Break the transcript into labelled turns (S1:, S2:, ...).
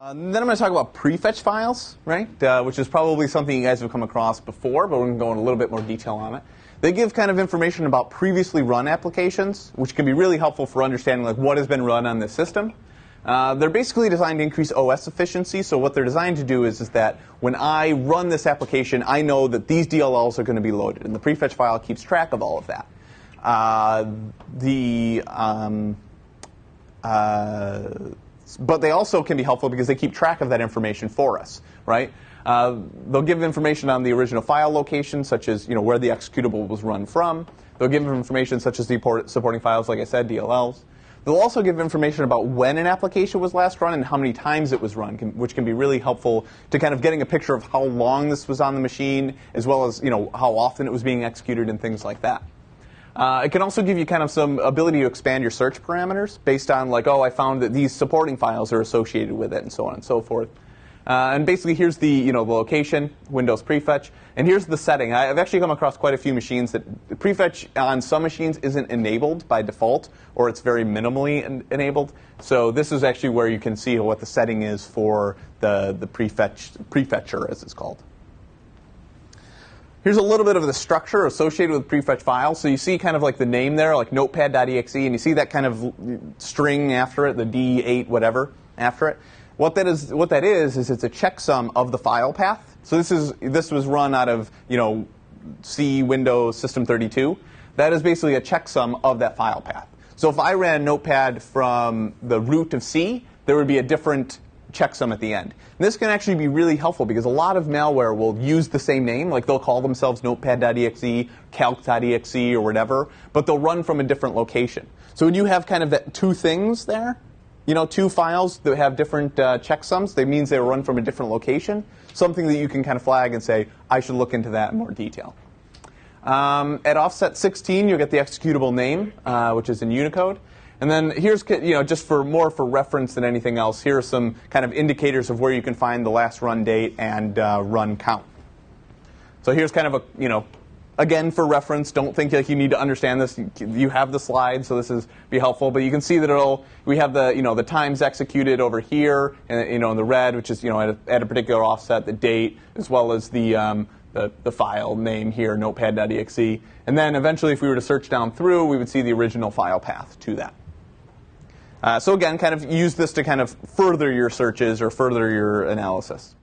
S1: Then I'm going to talk about prefetch files, right? Which is probably something you guys have come across before, but we're going to go into a little bit more detail on it. They give kind of information about previously run applications, which can be really helpful for understanding like what has been run on this system. They're basically designed to increase OS efficiency. So what they're designed to do is that when I run this application, I know that these DLLs are going to be loaded, and the prefetch file keeps track of all of that. But they also can be helpful because they keep track of that information for us, right? They'll give information on the original file location, such as where the executable was run from. They'll give information such as the supporting files, like I said, DLLs. They'll also give information about when an application was last run and how many times it was run, which can be really helpful to kind of getting a picture of how long this was on the machine, as well as how often it was being executed and things like that. It can also give you kind of some ability to expand your search parameters based on like, oh, I found that these supporting files are associated with it, and so on and so forth. And basically, here's the the location, Windows prefetch, and here's the setting. I've actually come across quite a few machines that prefetch on some machines isn't enabled by default, or it's very minimally enabled. So this is actually where you can see what the setting is for the prefetcher, as it's called. Here's a little bit of the structure associated with prefetch files. So you see kind of like the name there, like notepad.exe, and you see that kind of string after it, the D8 whatever after it. What that is it's a checksum of the file path. So this was run out of C Windows System 32. That is basically a checksum of that file path. So if I ran Notepad from the root of C, there would be a different checksum at the end. And this can actually be really helpful because a lot of malware will use the same name, like they'll call themselves notepad.exe, calc.exe, or whatever, but they'll run from a different location. So when you have kind of that two things there, two files that have different checksums, that means they run from a different location, something that you can kind of flag and say, I should look into that in more detail. At offset 16, you'll get the executable name, which is in Unicode. And then here's, just for reference than anything else, here are some kind of indicators of where you can find the last run date and run count. So here's kind of a, again, for reference, don't think like you need to understand this. You have the slide, so this is be helpful. But you can see that we have the, the times executed over here, and in the red, which is, at a particular offset, the date, as well as the file name here, notepad.exe. And then eventually, if we were to search down through, we would see the original file path to that. So again, kind of use this to kind of further your searches or further your analysis.